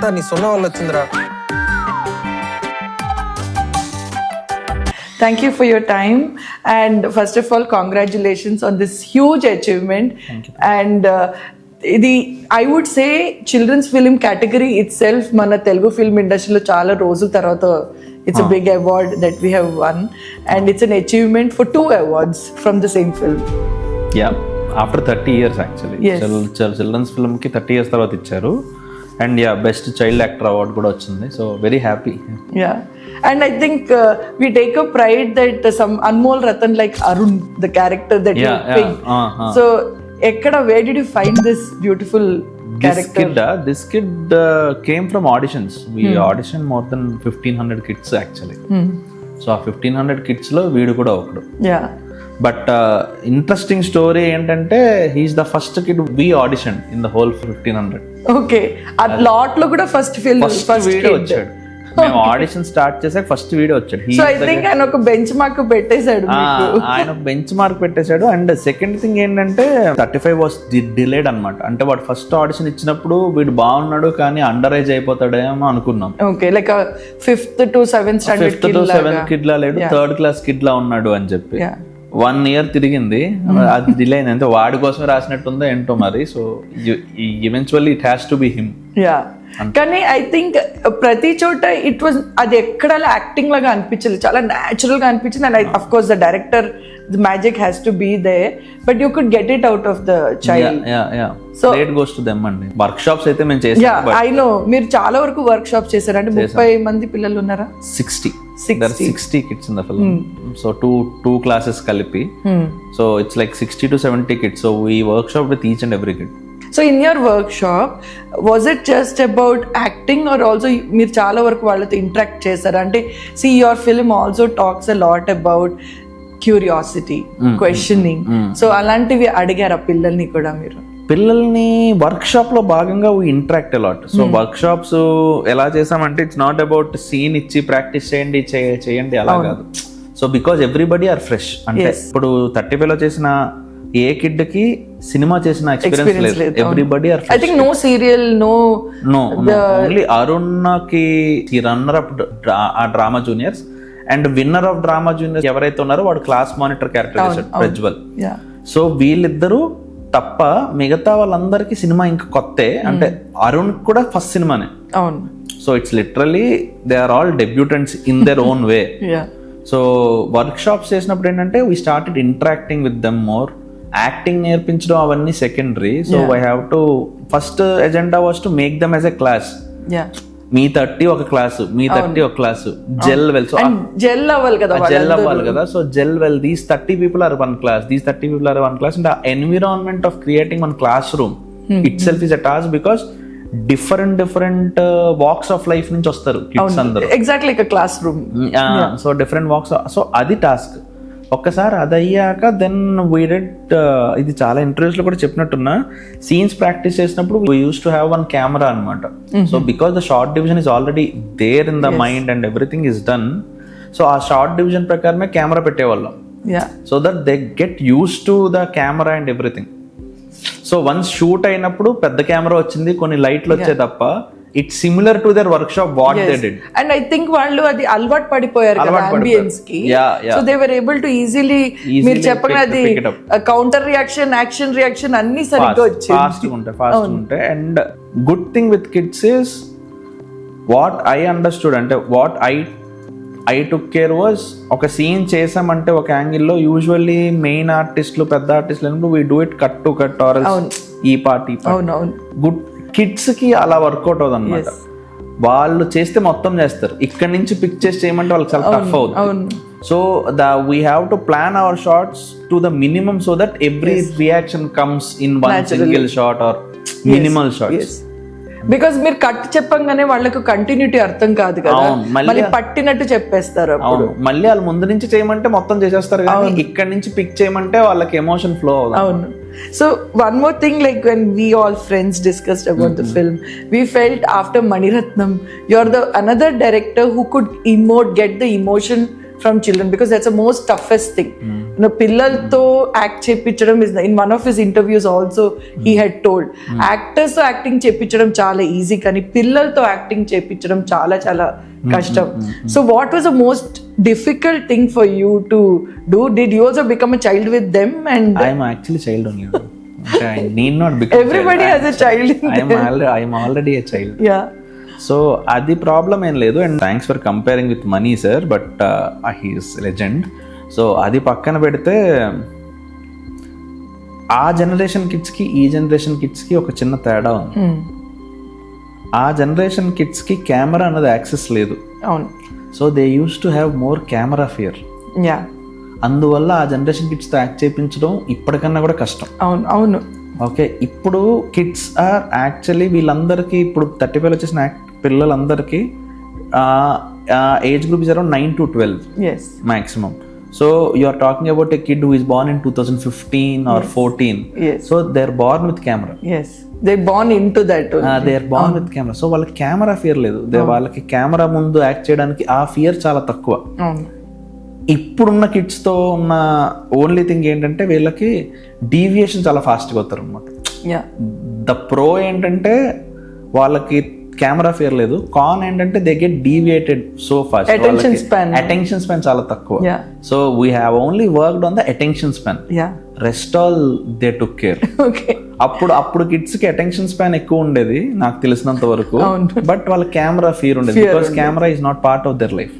అంతా నీ సున్నా వల్ల వచ్చిందిరా. Thank you for your time, and first of all, congratulations on this huge achievement. Thank you. And I would say children's film category itself mana Telugu film industry lo chaala రోజుల తర్వాత it's a big award that we have won, and it's an achievement for 2 awards from the same film. Yeah, after 30 years actually. Yes. Children's film ki 30 years తర్వాత ఇచ్చారు. And yeah, best child actor award కూడా వచ్చింది. So very happy. Yeah, and I think we take a pride that some Anmol Ratan, like Arun, the character that you picked. So where did you find this beautiful character? This kid came from auditions. We auditioned more than 1500 kids actually. So ఆ 1500 kids లో వీడు కూడా ఒకడు. Yeah. But interesting story ఏంటంటే he's the first kid we audition in the whole 1500. Okay, ఆ lot లో కూడా first video వచ్చాడు. మేము ఆడిషన్ స్టార్ట్ చేసాక ఫస్ట్ వీడియో వచ్చాడు. సో ఐ థింక్ ఆయన ఒక బెంచ్ మార్క్ పెట్టేశాడు. ఆయన బెంచ్ మార్క్ పెట్టేశాడు. అండ్ సెకండ్ థింగ్ ఏంటంటే 35 వాస్ డిలేడ్ అనమాట. అంటే వాడు ఫస్ట్ ఆడిషన్ ఇచ్చినప్పుడు వీడు బాగున్నాడు కానీ అండర్ ఏజ్ అయిపోతాడేమో అనుకున్నాం. Okay, like 5th to 7th kid లా లేడు, 3rd class కిడ్ లా ఉన్నాడు అని చెప్పి 1 year తిరిగింది. అది డిలే అయింది. అంటే వాడి కోసం రాసినట్టుందో ఏంటో మరి. So eventually it has to be him. Yeah, కానీ ఐ థింక్ ప్రతి చోట ఇట్ వాజ్ అది ఎక్కడ యాక్టింగ్ లాగా అనిపించలేదు, చాలా న్యాచురల్ గా అనిపించింది. And of course the director, the magic has to be there, but you could get it out of the child. So credit goes to them అండి. వర్క్ షాప్స్ అయితే మేము చేసాం. ఐ నో మీరు చాలా వరకు వర్క్ షాప్స్ చేశారు. అంటే 30 మంది పిల్లలు ఉన్నారా? 60 kids in the film. So two classes కలిపి. So it's like 60 to 70 kids. So we workshop with each and every kid. So in your workshop, was it just about acting or also మీరు చాలా వరకు వాళ్ళతో interact చేశారు? అంటే see, your film also talks a lot about curiosity, questioning. So అలాంటివి అడిగారా పిల్లల్ని కూడా మీరు? పిల్లల్ని వర్క్ షాప్ లో భాగంగా interact a lot. So workshops ఎలా చేసామంటే ఇట్స్ నాట్ అబౌట్ సీన్ ఇచ్చి ప్రాక్టీస్ చేయండి అలా కాదు. So because everybody are fresh. అంటే ఇప్పుడు 35 లో చేసిన ఏ కిడ్ కి సినిమా చేసిన ఎక్స్పీరియన్స్ లేదు. Everybody are fresh. I think no serial, no only Arun కి రన్నర్ అప్ ఆ drama juniors and winner of drama juniors ఎవరైతే ఉన్నారో వాడు క్లాస్ మానిటర్ క్యారెక్టర్ చేశాడు, ప్రజ్వల్. సో వీళ్ళిద్దరూ తప్ప మిగతా వాళ్ళందరికీ సినిమా ఇంకా కొత్తే. అంటే అరుణ్ కూడా ఫస్ట్ సినిమానే. అవును. So it's literally they are all debutantes in their own way. So workshops చేసినప్పుడు ఏంటంటే we started interacting with them more. Acting నేర్పించడం అవన్నీ secondary. So we have to first agenda was to make them as a class. మీ 30 ఒక class, మీ 30 ఒక class, gel well. So gel అవ్వాలి కదా. So gel well, these 30 people are one class, these 30 people are one class. And the environment of creating one classroom itself is a task because different walks of life నుంచి వస్తారు kids అందరూ. Exactly like a classroom. So different walks. So అది task. ఒక్కసారి అది అయ్యాక then we did, ఇది చాలా interviews లో కూడా చెప్పినట్టున్నా, సీన్స్ ప్రాక్టీస్ చేసినప్పుడు we use to have one camera అనమాట. So because the short division is already there in the mind and everything is done. So ఆ షార్ట్ డివిజన్ ప్రకారమే కెమెరా పెట్టేవాళ్ళం. So that they get use to the camera and everything. So once shoot అయినప్పుడు పెద్ద camera వచ్చింది, కొన్ని లైట్లు వచ్చాయి తప్ప it's similar to their workshop what they did. And I think వాళ్ళు అది అలవాటు పడిపోయారు కదా అంబియన్స్ కి. So they were able to easily మీరు చెప్పిన అది కౌంటర్ రియాక్షన్, యాక్షన్ రియాక్షన్ అన్ని సరిగ్గా వచ్చాయి, ఫాస్ట్ ఉంటాయి. And good thing with kids is what I understood, అంటే what I took care was, ఒక సీన్ చేసామంటే ఒక యాంగిల్లో యూజువల్లీ మెయిన్ ఆర్టిస్టులు, పెద్ద ఆర్టిస్టులు we do it cut to cut or ఈ పార్ట్. గుడ్ కిడ్స్ కి అలా వర్కౌట్ అవుతుంది అనమాట. వాళ్ళు చేస్తే మొత్తం చేస్తారు, ఇక్కడ నుంచి పిక్ చేసి చేయమంటే వాళ్ళకి చాలా టఫ్ అవుతుంది. So we have to plan our shots to the minimum so that every reaction comes in one single shot or minimal shots. Because మీరు కట్ చెప్పంగానే వాళ్ళకు కంటిన్యూటీ అర్థం కాదు కదా, మళ్ళీ పట్టినట్టు చెప్పేస్తారు. మళ్ళీ వాళ్ళు ముందు నుంచి చేయమంటే మొత్తం చేసేస్తారు, కానీ ఇక్కడ నుంచి పిక్ చేయమంటే వాళ్ళకి ఎమోషన్ ఫ్లో అవుతుంది. So one more thing, like when we all friends discussed about the film, we felt after Mani Ratnam, you're the another director who could get the emotion from children because that's the most toughest thing. పిల్లలతో act చేయించడం is in one of his interviews also he had told actors తో acting చేయించడం చాలా easy కానీ పిల్లలతో acting చేయించడం చాలా చాలా కష్టం. So what was the most difficult thing for you to do? Did you also become a child with them? And I'm actually child only. I need not become everybody has a child in I am already a child. Yeah. So అది problem ఏం లేదు. And thanks for comparing with Mani sir, but he's legend. So అది పక్కన పెడితే ఆ generation కిడ్స్కి ఈ generation కిడ్స్కి ఒక చిన్న తేడా ఉంది. ఆ జనరేషన్ కిడ్స్కి కెమెరా అన్నది యాక్సెస్ లేదు. అవును. So they use to have more camera fear. Yeah. అందువల్ల ఆ జనరేషన్ కిడ్స్తో యాక్ట్ చేయించడం ఇప్పటికన్నా కూడా కష్టం. అవును అవును. ఓకే, ఇప్పుడు కిడ్స్ ఆర్ యాక్చువల్లీ వీళ్ళందరికీ ఇప్పుడు 35 వచ్చేసిన పిల్లలందరికీ age group is around 9 to 12 maximum. So you are talking about a kid who is born in 2015 or 14. Yes. So they're born with camera. Yes. They're born into that. They are born with camera. So వాళ్ళకి camera fear లేదు. వాళ్ళకి camera ముందు act చేయడానికి ఆ fear చాలా తక్కువ. ఇప్పుడున్న కిడ్స్తో ఉన్న ఓన్లీ థింగ్ ఏంటంటే వీళ్ళకి డీవియేషన్ చాలా ఫాస్ట్గా అవుతారు అనమాట. ద ప్రో ఏంటంటే వాళ్ళకి కెమెరా ఫియర్ లేదు, కాన్ ఏంటంటే they get deviated so fast. Attention span చాలా తక్కువ. So we have only worked on the attention span. Rest all they took care. అప్పుడు కిడ్స్ కి అటెన్షన్ స్పాన్ ఎక్కువ ఉండేది నాకు తెలిసినంత వరకు, బట్ వాళ్ళ కెమెరా ఫియర్ ఉండేది because camera is not part of their life.